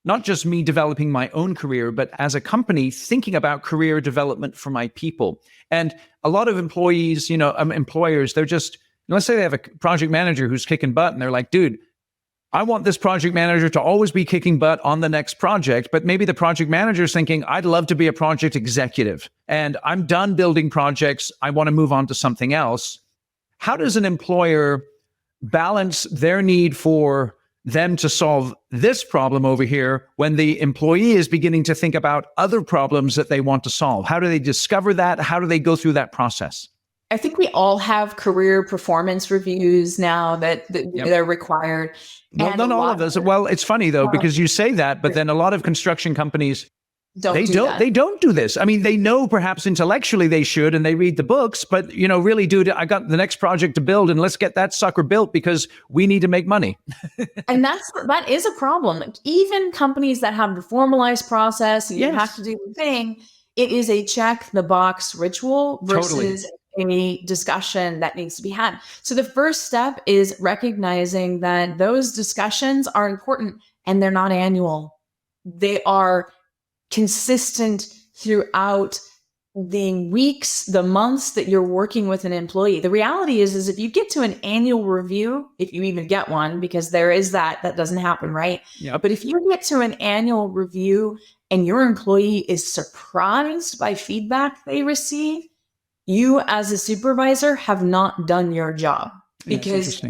not just me developing my own career, but as a company thinking about career development for my people. And a lot of employees, employers, they're just, let's say they have a project manager who's kicking butt and they're like, dude, I want this project manager to always be kicking butt on the next project. But maybe the project manager is thinking, I'd love to be a project executive and I'm done building projects. I want to move on to something else. How does an employer balance their need for them to solve this problem over here when the employee is beginning to think about other problems that they want to solve? How do they discover that? How do they go through that process? I think we all have career performance reviews now that they're required. Well, not all of us. Well, it's funny though, because you say that, but then a lot of construction companies They don't do this. I mean, they know perhaps intellectually they should, and they read the books, but really, dude, I got the next project to build and let's get that sucker built because we need to make money. And that is a problem. Even companies that have the formalized process and you have to do the thing, it is a check the box ritual versus a discussion that needs to be had. So the first step is recognizing that those discussions are important and they're not annual. They are consistent throughout the weeks, the months that you're working with an employee. The reality is if you get to an annual review, if you even get one, because there is that doesn't happen, right? Yep. But if you get to an annual review and your employee is surprised by feedback they receive, you as a supervisor have not done your job because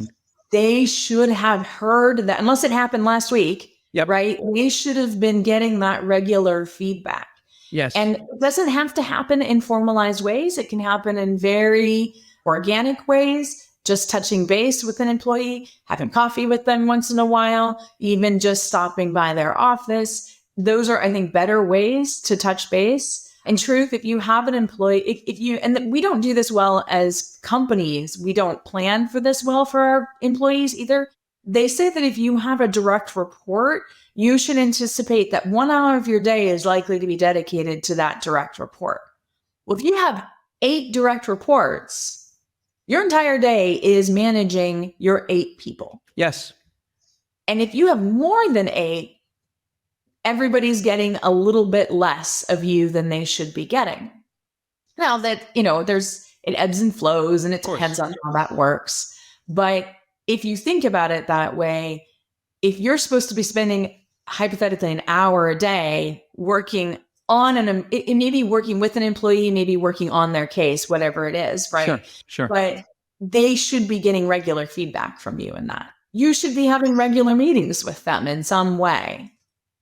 they should have heard that, unless it happened last week. Yep. Right? We should have been getting that regular feedback. Yes. And it doesn't have to happen in formalized ways. It can happen in very organic ways, just touching base with an employee, having coffee with them once in a while, even just stopping by their office. Those are, I think, better ways to touch base. In truth, if you have an employee, and we don't do this well as companies, we don't plan for this well for our employees either. They say that if you have a direct report, you should anticipate that 1 hour of your day is likely to be dedicated to that direct report. Well, if you have 8 direct reports, your entire day is managing your 8 people. Yes. And if you have more than 8, everybody's getting a little bit less of you than they should be getting. Now that, it ebbs and flows and it depends on how that works. But if you think about it that way, if you're supposed to be spending hypothetically an hour a day working on it may be working with an employee, maybe working on their case, whatever it is, right? Sure. But they should be getting regular feedback from you in that. You should be having regular meetings with them in some way.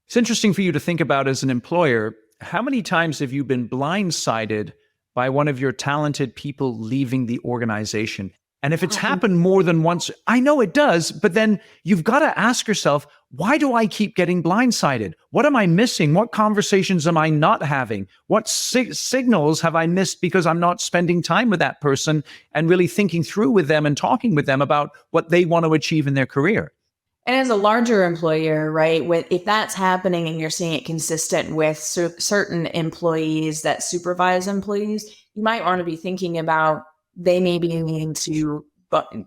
It's interesting for you to think about as an employer. How many times have you been blindsided by one of your talented people leaving the organization? And if it's happened more than once, I know it does, but then you've got to ask yourself, why do I keep getting blindsided? What am I missing? What conversations am I not having? What signals have I missed because I'm not spending time with that person and really thinking through with them and talking with them about what they want to achieve in their career? And as a larger employer, right, if that's happening and you're seeing it consistent with certain employees that supervise employees, you might want to be thinking about they may be needing to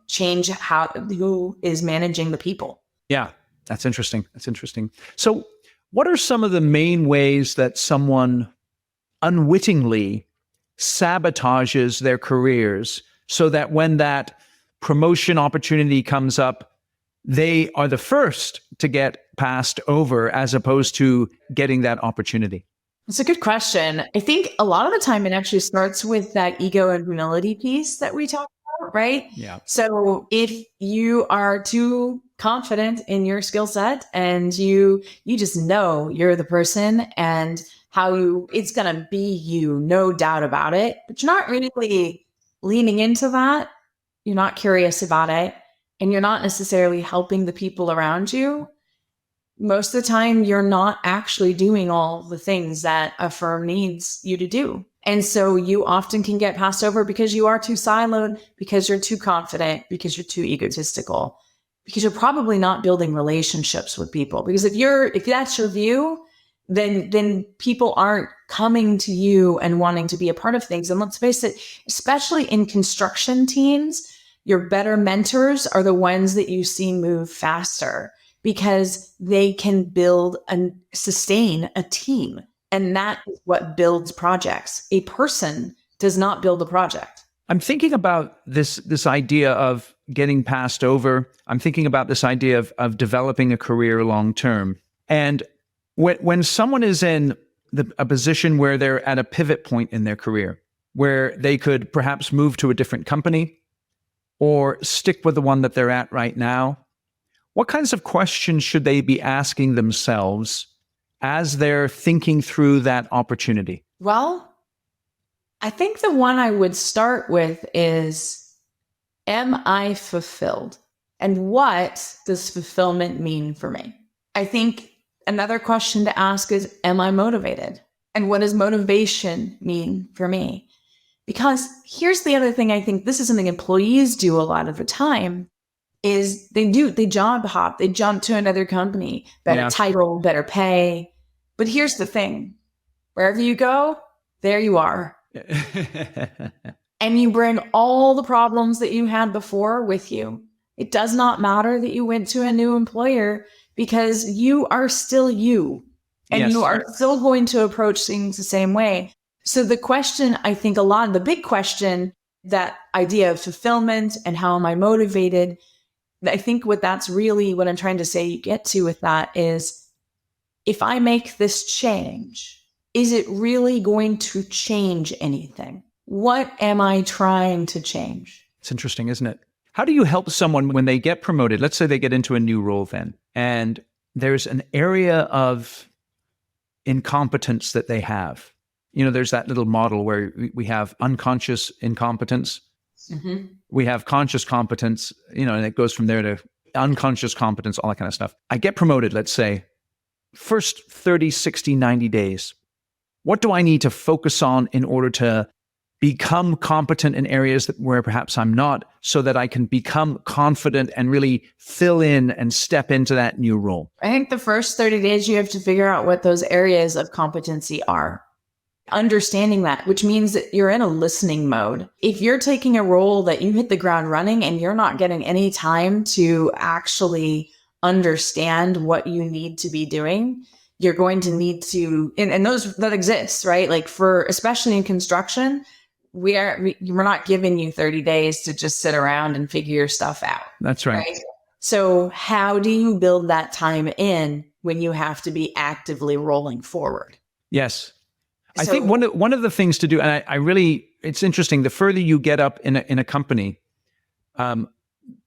change who is managing the people. Yeah, that's interesting. So what are some of the main ways that someone unwittingly sabotages their careers so that when that promotion opportunity comes up, they are the first to get passed over as opposed to getting that opportunity? It's a good question. I think a lot of the time it actually starts with that ego and humility piece that we talked about, right? Yeah. So if you are too confident in your skill set and you just know you're the person and it's going to be you, no doubt about it, but you're not really leaning into that. You're not curious about it, and you're not necessarily helping the people around you. Most of the time, you're not actually doing all the things that a firm needs you to do. And so you often can get passed over because you are too siloed, because you're too confident, because you're too egotistical, because you're probably not building relationships with people. Because if that's your view, then people aren't coming to you and wanting to be a part of things. And let's face it, especially in construction teams, your better mentors are the ones that you see move faster, because they can build and sustain a team. And that is what builds projects. A person does not build a project. I'm thinking about this idea of getting passed over. I'm thinking about this idea of developing a career long term. And when someone is in a position where they're at a pivot point in their career, where they could perhaps move to a different company or stick with the one that they're at right now, what kinds of questions should they be asking themselves as they're thinking through that opportunity? Well, I think the one I would start with is, am I fulfilled? And what does fulfillment mean for me? I think another question to ask is, am I motivated? And what does motivation mean for me? Because here's the other thing, I think this is something employees do a lot of the time, is they job hop, they jump to another company, better title, better pay. But here's the thing, wherever you go, there you are. And you bring all the problems that you had before with you. It does not matter that you went to a new employer, because you are still you. And you are still going to approach things the same way. So the question, I think the big question, that idea of fulfillment and how am I motivated, I think what I'm trying to say you get to with that is, if I make this change, is it really going to change anything? What am I trying to change? It's interesting, isn't it? How do you help someone when they get promoted? Let's say they get into a new role then, and there's an area of incompetence that they have. There's that little model where we have unconscious incompetence. Mm-hmm. We have conscious competence, and it goes from there to unconscious competence, all that kind of stuff. I get promoted, let's say, first 30, 60, 90 days. What do I need to focus on in order to become competent in areas where perhaps I'm not, so that I can become confident and really fill in and step into that new role? I think the first 30 days, you have to figure out what those areas of competency are. Understanding that, which means that you're in a listening mode. If you're taking a role that you hit the ground running and you're not getting any time to actually understand what you need to be doing, you're going to need to, and those that exists, right? Like for, especially in construction, we're not giving you 30 days to just sit around and figure your stuff out. That's right. So how do you build that time in when you have to be actively rolling forward? Yes. I think one of the things to do, and I really, it's interesting, the further you get up in a company,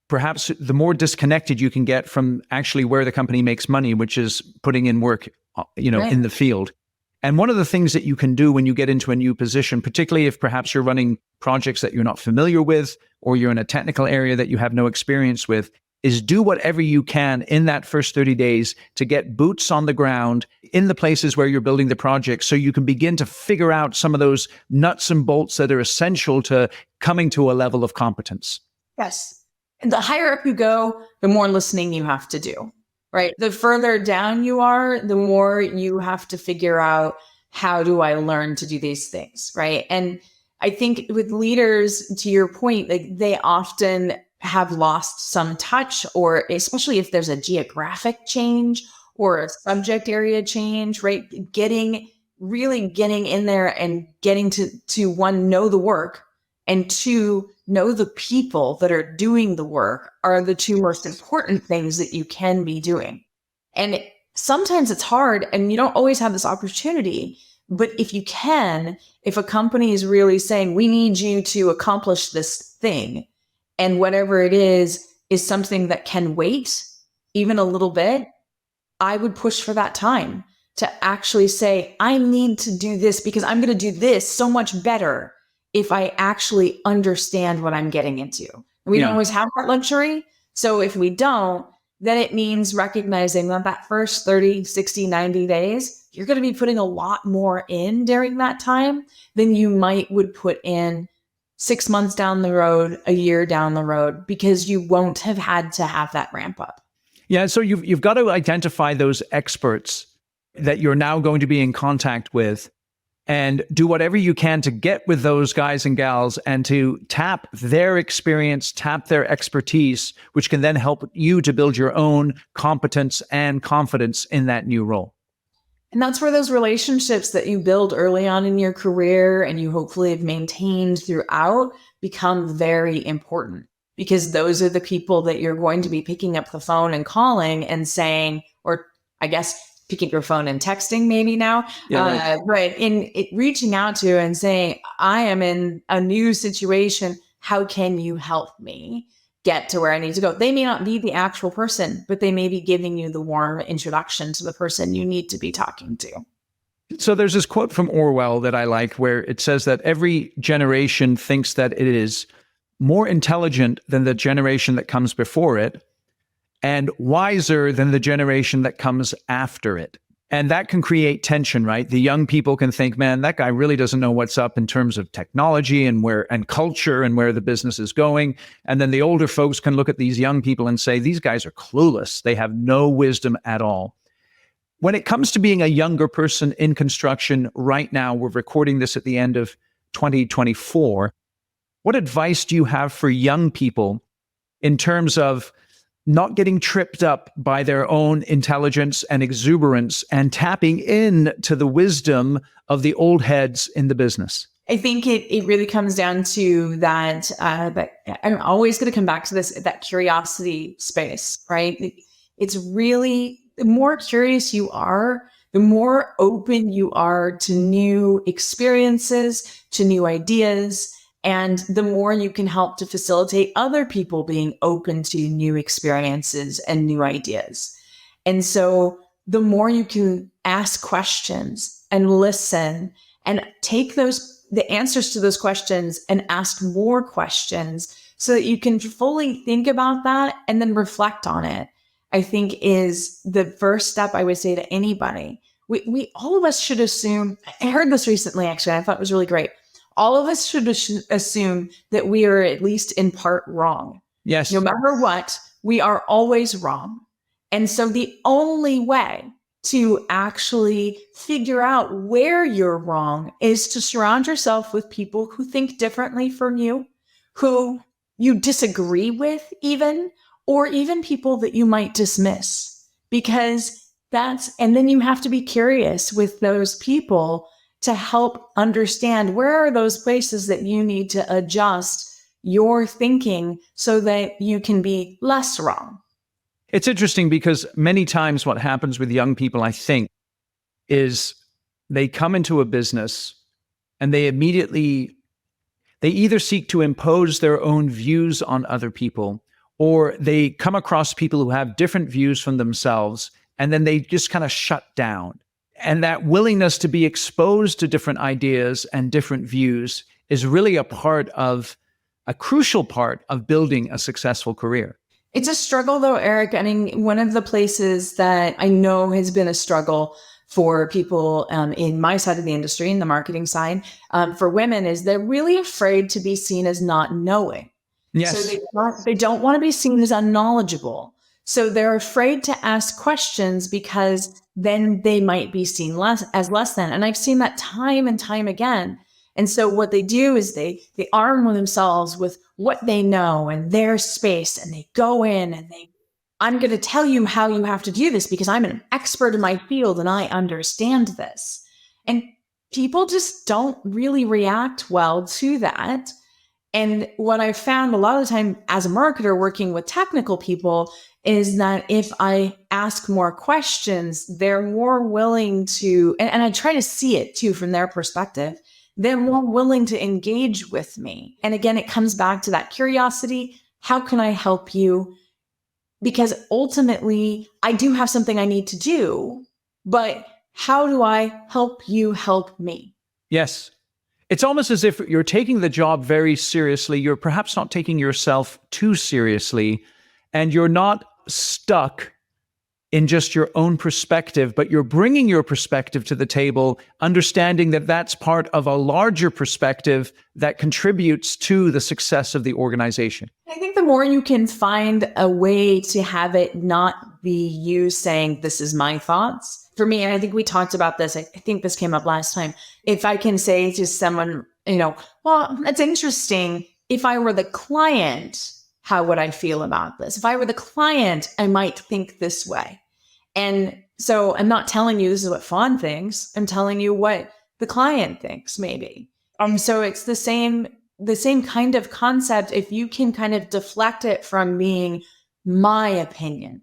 perhaps the more disconnected you can get from actually where the company makes money, which is putting in work, in the field. And one of the things that you can do when you get into a new position, particularly if perhaps you're running projects that you're not familiar with, or you're in a technical area that you have no experience with, is do whatever you can in that first 30 days to get boots on the ground in the places where you're building the project, so you can begin to figure out some of those nuts and bolts that are essential to coming to a level of competence. Yes. And the higher up you go, the more listening you have to do, right? The further down you are, the more you have to figure out, how do I learn to do these things, right? And I think with leaders, to your point, like they often have lost some touch, or especially if there's a geographic change or a subject area change, right? Really getting in there and getting to one, know the work, and two, know the people that are doing the work are the two most important things that you can be doing. And sometimes it's hard and you don't always have this opportunity, but if you can, if a company is really saying, we need you to accomplish this thing, and whatever it is something that can wait even a little bit, I would push for that time to actually say, I need to do this because I'm going to do this so much better if I actually understand what I'm getting into. We don't always have that luxury. So if we don't, then it means recognizing that first 30, 60, 90 days, you're going to be putting a lot more in during that time than you would put in 6 months down the road, a year down the road, because you won't have had to have that ramp up. Yeah. So you've got to identify those experts that you're now going to be in contact with, and do whatever you can to get with those guys and gals and to tap their experience, tap their expertise, which can then help you to build your own competence and confidence in that new role. And that's where those relationships that you build early on in your career and you hopefully have maintained throughout become very important, because those are the people that you're going to be picking up the phone and calling and saying, or I guess picking your phone and texting maybe now, right. In reaching out to and saying, I am in a new situation. How can you help me get to where I need to go? They may not be the actual person, but they may be giving you the warm introduction to the person you need to be talking to. So there's this quote from Orwell that I like, where it says that every generation thinks that it is more intelligent than the generation that comes before it, and wiser than the generation that comes after it. And that can create tension, right? The young people can think, man, that guy really doesn't know what's up in terms of technology and culture and where the business is going. And then the older folks can look at these young people and say, these guys are clueless. They have no wisdom at all. When it comes to being a younger person in construction right now, we're recording this at the end of 2024. What advice do you have for young people in terms of not getting tripped up by their own intelligence and exuberance and tapping in to the wisdom of the old heads in the business? I think it really comes down to that, but I'm always going to come back to this, that curiosity space, right? It's really, the more curious you are, the more open you are to new experiences, to new ideas, and the more you can help to facilitate other people being open to new experiences and new ideas. And so the more you can ask questions and listen and take the answers to those questions and ask more questions so that you can fully think about that and then reflect on it, I think is the first step I would say to anybody. We all of us should assume, I heard this recently, actually, I thought it was really great. All of us should assume that we are at least in part wrong. Yes. No matter what, we are always wrong. And so the only way to actually figure out where you're wrong is to surround yourself with people who think differently from you, who you disagree with even, or even people that you might dismiss. And then you have to be curious with those people to help understand where are those places that you need to adjust your thinking so that you can be less wrong. It's interesting because many times what happens with young people, I think, is they come into a business and they either seek to impose their own views on other people, or they come across people who have different views from themselves, and then they just kind of shut down. And that willingness to be exposed to different ideas and different views is really a crucial part of building a successful career. It's a struggle though, Eric. I mean, one of the places that I know has been a struggle for people in my side of the industry, in the marketing side, for women, is they're really afraid to be seen as not knowing. Yes. So they don't want to be seen as unknowledgeable. So they're afraid to ask questions because then they might be seen as less than. And I've seen that time and time again. And so what they do is they arm themselves with what they know and their space, and they go in and I'm going to tell you how you have to do this because I'm an expert in my field and I understand this. And people just don't really react well to that. And what I found a lot of the time as a marketer working with technical people is that if I ask more questions, they're more willing to, and I try to see it too from their perspective, they're more willing to engage with me. And again, it comes back to that curiosity. How can I help you? Because ultimately, I do have something I need to do, but how do I help you help me? Yes. It's almost as if you're taking the job very seriously. You're perhaps not taking yourself too seriously, and you're not stuck in just your own perspective, but you're bringing your perspective to the table, understanding that that's part of a larger perspective that contributes to the success of the organization. I think the more you can find a way to have it not be you saying, this is my thoughts. For me, and I think we talked about this, I think this came up last time. If I can say to someone, well, that's interesting. If I were the client, how would I feel about this? If I were the client, I might think this way. And so I'm not telling you this is what Fawn thinks. I'm telling you what the client thinks, maybe. So it's the same kind of concept if you can kind of deflect it from being my opinion.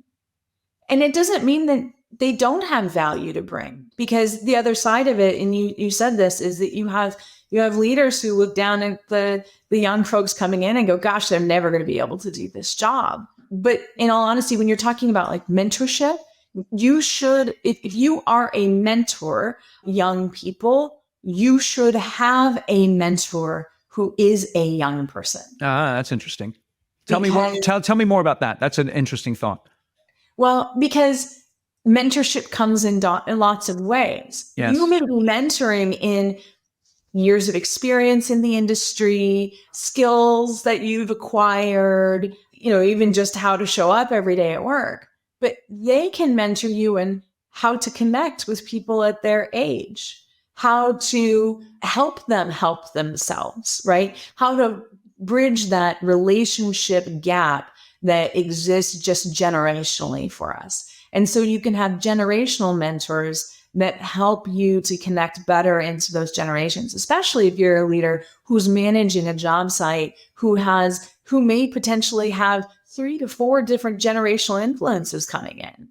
And it doesn't mean that they don't have value to bring, because the other side of it, and you said this, is that you have leaders who look down at the young folks coming in and go, gosh, they're never going to be able to do this job. But in all honesty, when you're talking about like mentorship, you should, if you are a mentor, young people, you should have a mentor who is a young person. That's interesting. Tell me more about that. That's an interesting thought. Well, because mentorship comes in lots of ways. Yes. You may be mentoring in years of experience in the industry, skills that you've acquired, even just how to show up every day at work. But they can mentor you in how to connect with people at their age, how to help them help themselves, right? How to bridge that relationship gap that exists just generationally for us. And so you can have generational mentors that help you to connect better into those generations, especially if you're a leader who's managing a job site, who may potentially have 3 to 4 different generational influences coming in.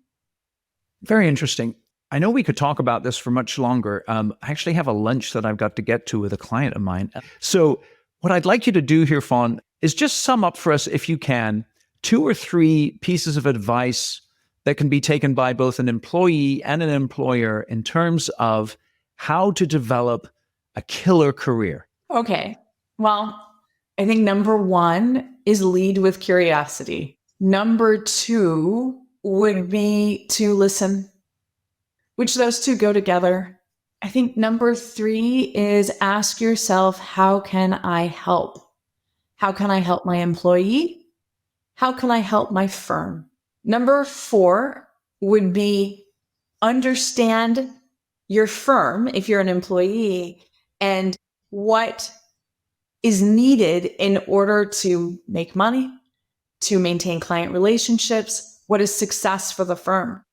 Very interesting. I know we could talk about this for much longer. I actually have a lunch that I've got to get to with a client of mine. So what I'd like you to do here, Fawn, is just sum up for us, if you can, 2 or 3 pieces of advice that can be taken by both an employee and an employer in terms of how to develop a killer career. Okay. Well, I think number 1 is lead with curiosity. Number 2 would be to listen, which those two go together. I think number 3 is ask yourself, how can I help? How can I help my employee? How can I help my firm? Number 4 would be understand your firm, if you're an employee, and what is needed in order to make money, to maintain client relationships, what is success for the firm.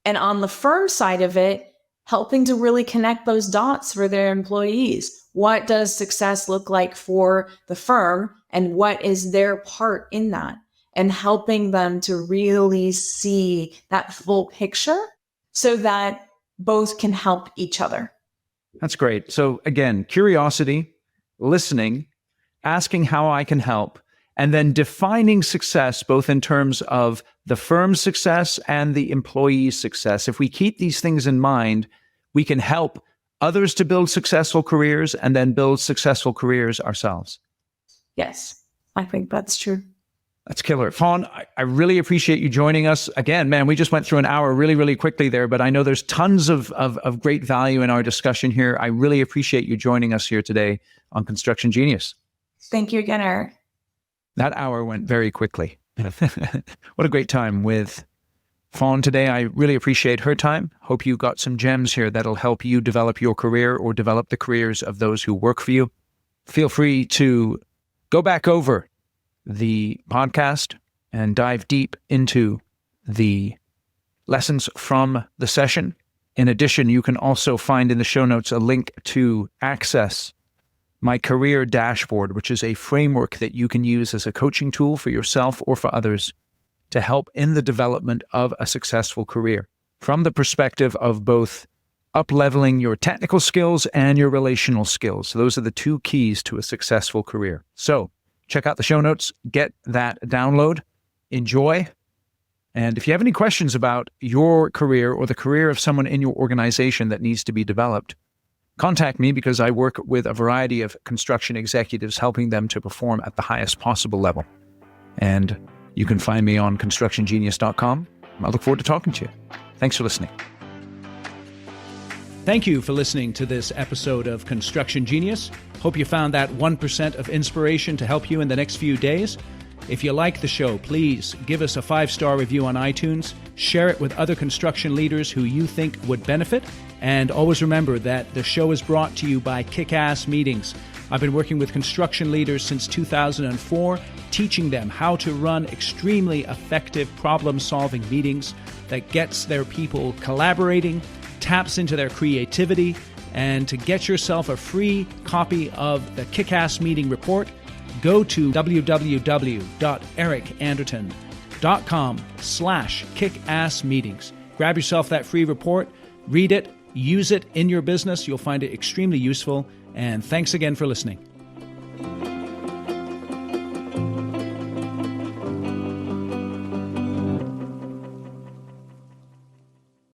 And on the firm side of it, helping to really connect those dots for their employees. What does success look like for the firm, and what is their part in that? And helping them to really see that full picture so that both can help each other. That's great. So again, curiosity, listening, asking how I can help, and then defining success both in terms of the firm's success and the employee's success. If we keep these things in mind, we can help others to build successful careers and then build successful careers ourselves. Yes, I think that's true. That's killer. Fawn, I really appreciate you joining us. Again, man, we just went through an hour really, really quickly there, but I know there's tons of great value in our discussion here. I really appreciate you joining us here today on Construction Genius. Thank you again, Eric. That hour went very quickly. What a great time with Fawn today. I really appreciate her time. Hope you got some gems here that'll help you develop your career or develop the careers of those who work for you. Feel free to go back over the podcast and dive deep into the lessons from the session. In addition, you can also find in the show notes a link to access my career dashboard, which is a framework that you can use as a coaching tool for yourself or for others to help in the development of a successful career from the perspective of both up-leveling your technical skills and your relational skills. So those are the two keys to a successful career. So check out the show notes, get that download, enjoy. And if you have any questions about your career or the career of someone in your organization that needs to be developed, contact me because I work with a variety of construction executives, helping them to perform at the highest possible level. And you can find me on constructiongenius.com. I look forward to talking to you. Thanks for listening. Thank you for listening to this episode of Construction Genius. Hope you found that 1% of inspiration to help you in the next few days. If you like the show, please give us a 5-star review on iTunes, share it with other construction leaders who you think would benefit, and always remember that the show is brought to you by Kick-Ass Meetings. I've been working with construction leaders since 2004, teaching them how to run extremely effective problem-solving meetings that gets their people collaborating, taps into their creativity, and to get yourself a free copy of the Kick-Ass Meeting Report, go to www.ericanderton.com/kickassmeetings. Grab yourself that free report, read it, use it in your business. You'll find it extremely useful. And thanks again for listening.